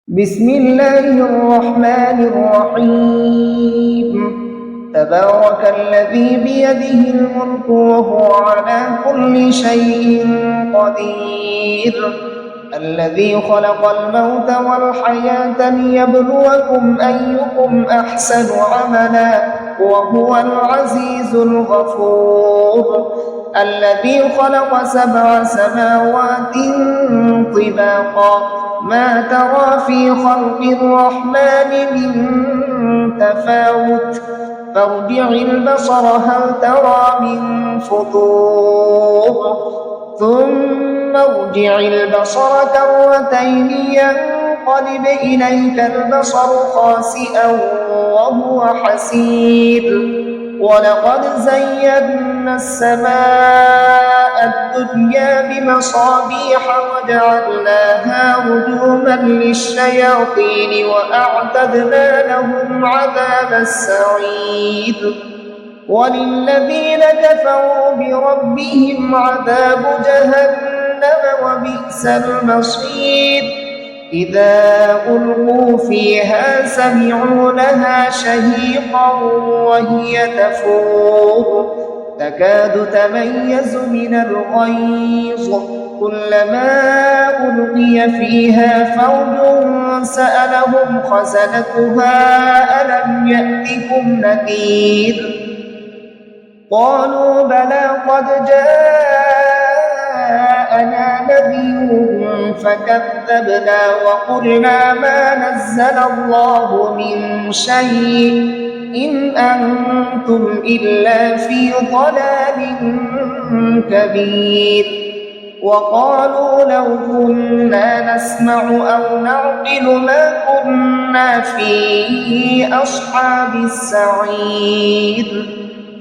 بسم الله الرحمن الرحيم. تبارك الذي بيده الملك وهو على كل شيء قدير. الذي خلق الموت والحياة ليبلوكم أيكم أحسن عملا وهو العزيز الغفور. الذي خلق 7 سماوات طباقا ما ترى في خلق الرحمن من تفاوت فارجع البصر هل ترى من فطور ثم ارجع البصر كرتين ينقلب إليك البصر خاسئا وهو حسير. ولقد زينا السماء الدنيا بمصابيح وجعلناها رجوما للشياطين وأعتدنا لهم عذاب السعير. وللذين كفروا بربهم عذاب جهنم وبئس المصير. إذا ألقوا فيها سمعوا لها شهيقا وهي تفور تكاد تميز من الغيظ كلما ألقي فيها فوج سألهم خزنتها ألم يأتكم نذير قالوا بلى قد جاءنا نذير فكذبنا وقلنا ما نزل الله من شيء إن أنتم إلا في ضلال كبير. وقالوا لو كنا نسمع أو نعقل ما كنا في أصحاب السعير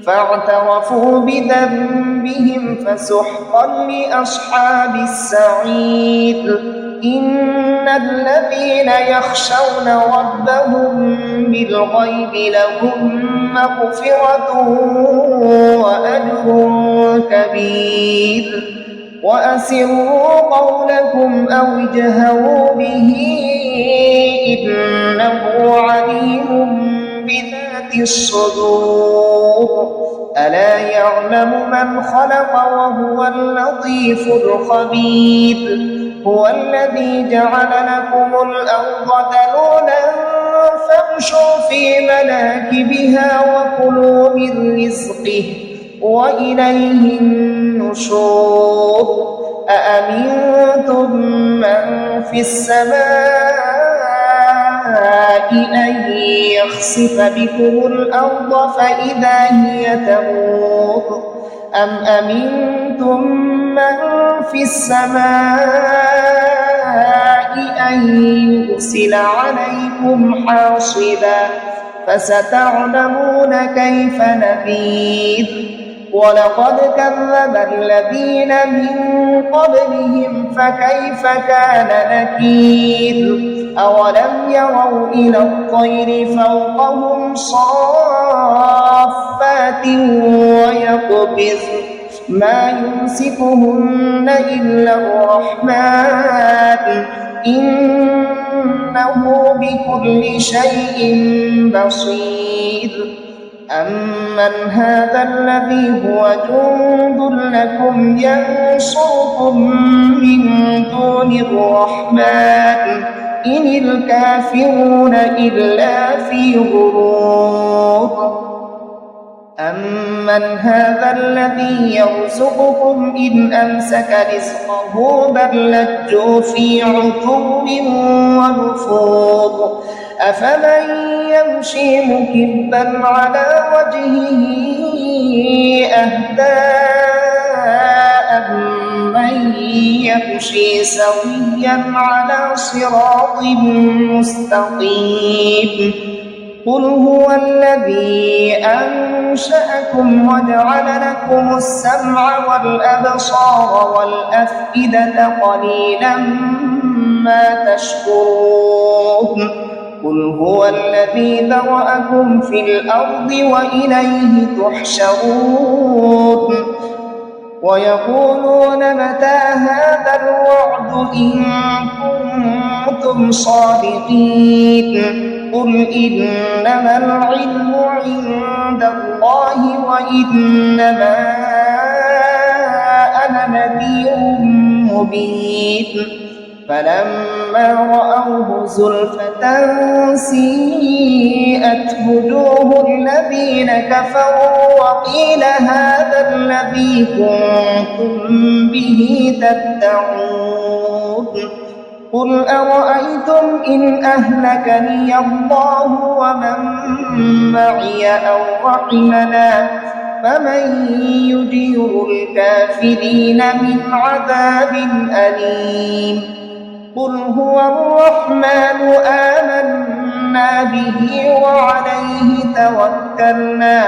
فاعترفوا بذنبهم فسحقا لأصحاب السعير. إن الذين يخشون ربهم بالغيب لهم مغفرة وأجر كبير. وأسروا قولكم أو اجهروا به إنه عليم بذات الصدور. ألا يعلم من خلق وهو اللطيف الخبير. هو الذي جعل لكم الأرض ذلولا فامشوا في مناكبها وكلوا من رزقه وإليه النشور. أأمنتم من في السماء أن يخسف بكم الأرض فإذا هي تمور أم أمنتم من في السماء أن يرسل عليكم حاصبا فستعلمون كيف نذير. ولقد كذب الذين من قبلهم فكيف كان نكير. أولم يروا إلى الطير فوقهم صافات ويقبض ما يمسكهن إلا الرحمن إنه بكل شيء بصير. أمن هذا الذي هو جند لكم ينصركم من دون الرحمن إن الكافرون إلا في غرور. أمن هذا الذي يرزقكم إن أمسك رزقه بل لجوا في عتو ونفور. أفمن يمشي مكبا على وجهه أهدى أمن يمشي سويا على صراط مستقيم. قل هو الذي أنشأكم وجعل لكم السمع والأبصار والأفئدة قليلا ما تشكرون. قل هو الذي ذرأكم في الأرض وإليه تحشرون. ويقولون متى هذا الوعد إن كنتم كنتم صادقين قل إنما العلم عند الله وإنما أنا نذير مبين فلما رأوه زلفة سيئت وجوه الذين كفروا وقيل هذا الذي كنتم به تدعون قل أرأيتم إن أهلكني الله ومن معي أو رحمنا فمن يجير الكافرين من عذاب أليم قل هو الرحمن آمنا به وعليه توكلنا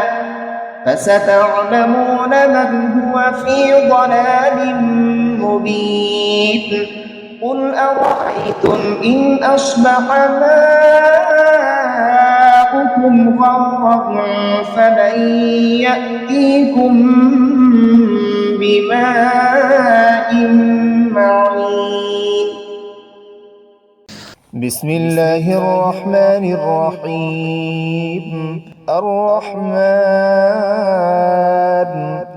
فستعلمون من هو في ضلال مبين قل أرأيتم إن أصبح ماؤكم غورا فمن يأتيكم بماء معين بسم الله الرحمن الرحيم الرحمن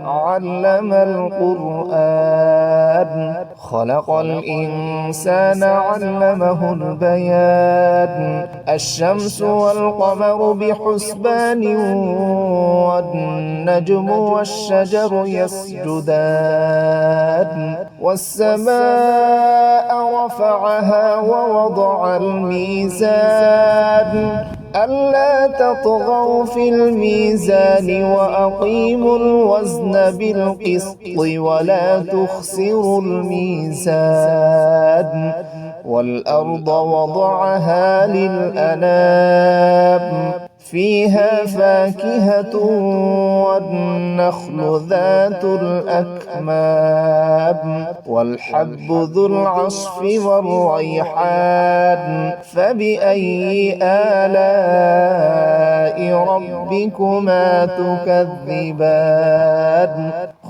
علم القرآن خلق الإنسان علمه البيان الشمس والقمر بحسبان والنجم والشجر يسجدان والسماء رفعها ووضع الميزان ألا تطغوا في الميزان وأقيموا الوزن بالقسط ولا تخسروا الميزان والأرض وضعها للأنام فيها فاكهة والنخل ذات الأكمام والحب ذو العصف والريحان فبأي آلاء ربكما تكذبان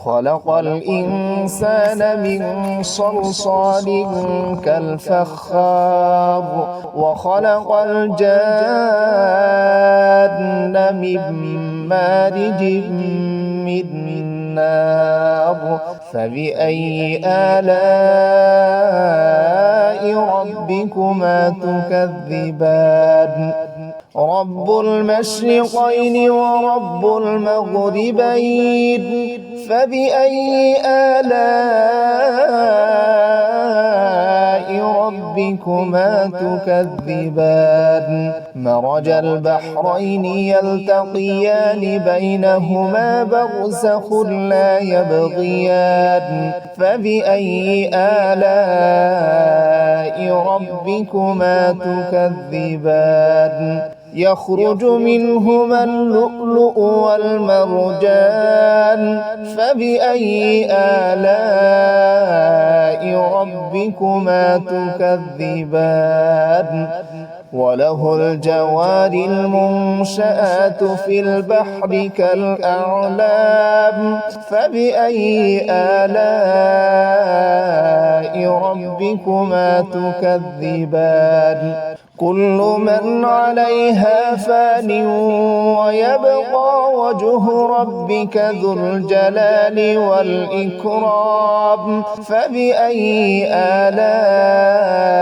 خلق الإنسان من صلصال كالفخار وخلق الجان من مارج من نار فبأي آلاء ربكما تكذبان رب المشرقين ورب المغربين فبأي آلاء ربكما تكذبان مرج البحرين يلتقيان بينهما برزخ لا يبغيان فبأي آلاء ربكما تكذبان يخرج منهما اللؤلؤ والمرجان فبأي آلاء ربكما تكذبان وله الجوار المنشآت في البحر كالأعلام فبأي آلاء ربكما تكذبان كل من عليها فان ويبقى وجه ربك ذو الجلال والإكرام فبأي آلاء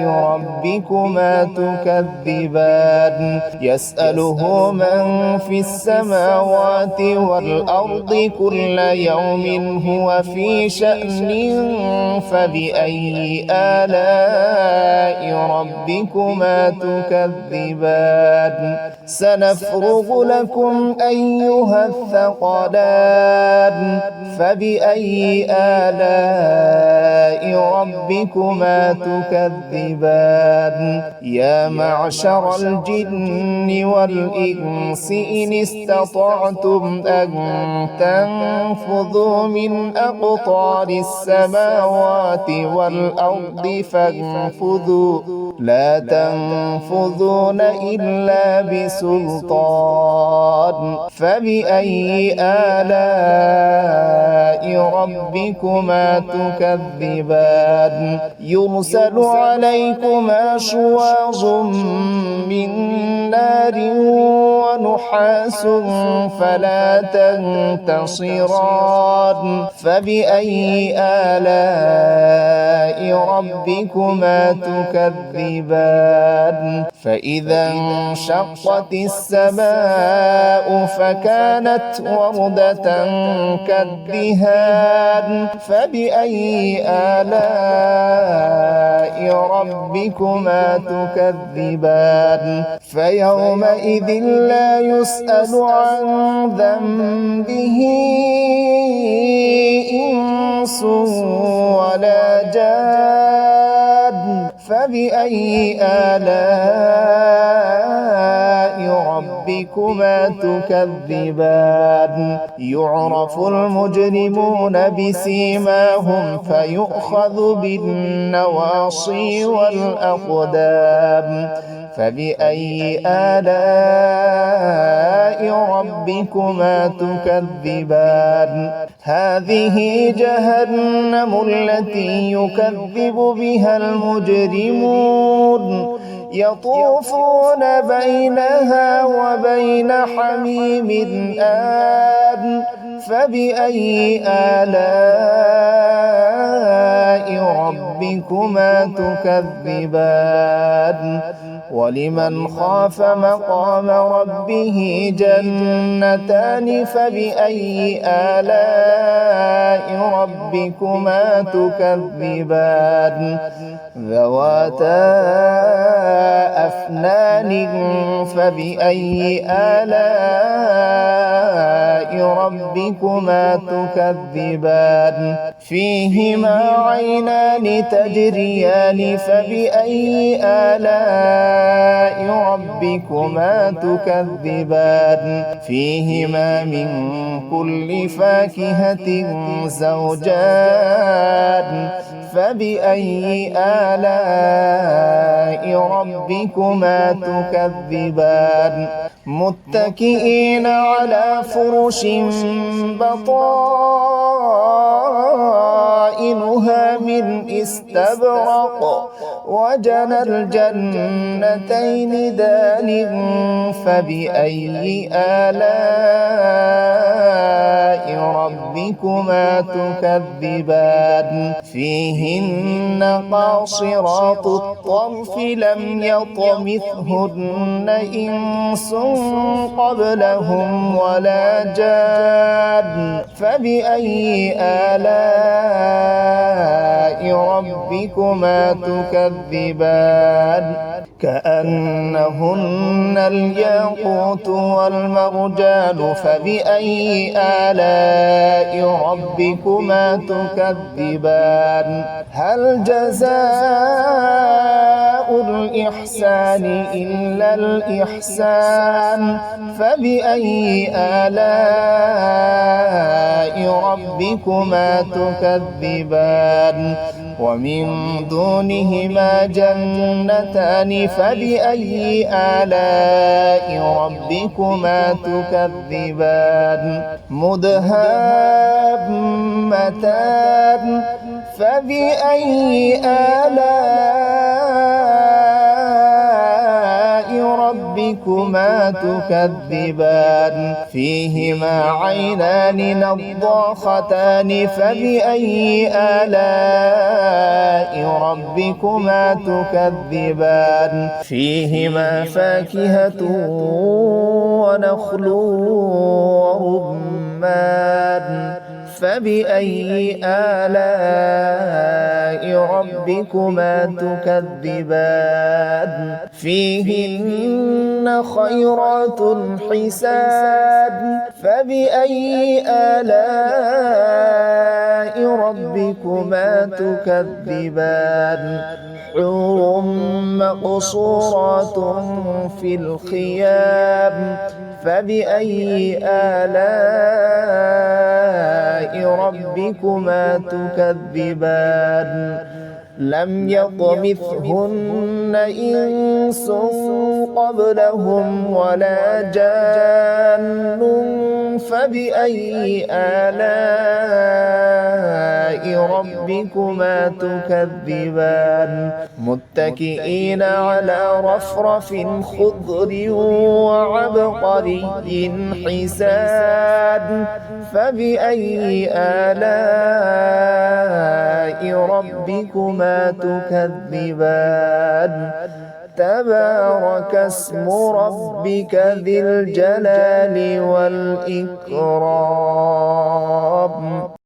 ربكما تكذبان يسأله من في السماوات والأرض كل يوم هو في شأن فبأي آلاء ربكما تكذبان سنفرغ لكم أيها الثقلان فبأي آلاء ربكما تكذبان يا معشر الجن والإنس إن استطعتم أن تنفذوا من أقطار السماوات والأرض فانفذوا لا تنفذون إلا بسلطان فبأي آلاء ربكما تكذبان تكذبان يرسل عليكما شواظ من نار ونحاس فلا تنتصران فبأي آلاء ربكما تكذبان فإذا انشقت السماء فكانت وردة كالدهان فبأي آلاء ربكما تكذبان فيومئذ لا يسأل عن ذنبه إنس ولا جان فبأي آلاء ربكما تكذبان يعرف المجرمون بسيماهم فيؤخذ بالنواصي والأقدام فبأي آلاء ربكما تكذبان هذه جهنم التي يكذب بها المجرمون يطوفون بينها وبين حميم آن فبأي آلاء ربكما تكذبان ولمن خاف مقام ربه جنتان فبأي آلاء ربكما تكذبان ذواتا أفنان فبأي آلاء ربكما تكذبان فيهما عينان تجريان فبأي آلاء ربكما تكذبان فيهما من كل فاكهة زوجان فبأي آلاء ربكما تكذبان متكئين على فرش بطائنها من استبرق وجنى الجنتين دان فبأي آلاء ربكما تكذبان فيهن قاصرات الطرف لم يطمثهن إنس قبلهم ولا جان فبأي آلاء ربكما تكذبان كأنهن الياقوت والمرجان فبأي آلاء ربكما تكذبان هل جزاء الإحسان إلا الإحسان فبأي آلاء ربكما تكذبان ومن دونهما جنتان فبأي آلاء ربكما تكذبان مدهامتان فبأي آلاء ربكما تكذبان فيهما عينان نضاختان فبأي آلاء ربكما تكذبان فيهما فاكهة ونخل ورمان فبأي آلاء ربكما تكذبان فيهن خيرات حسان فبأي آلاء ربكما تكذبان حور مقصورات في الخيام فبأي آلاء ربكما تكذبان لم يطمثهن إنس قبلهم ولا جان فبأي آلاء ربكما تكذبان متكئين على رفرف خضر وعبقري حسان فبأي آلاء ربكما تكذبان تبارك اسم ربك ذي الجلال والإكرام.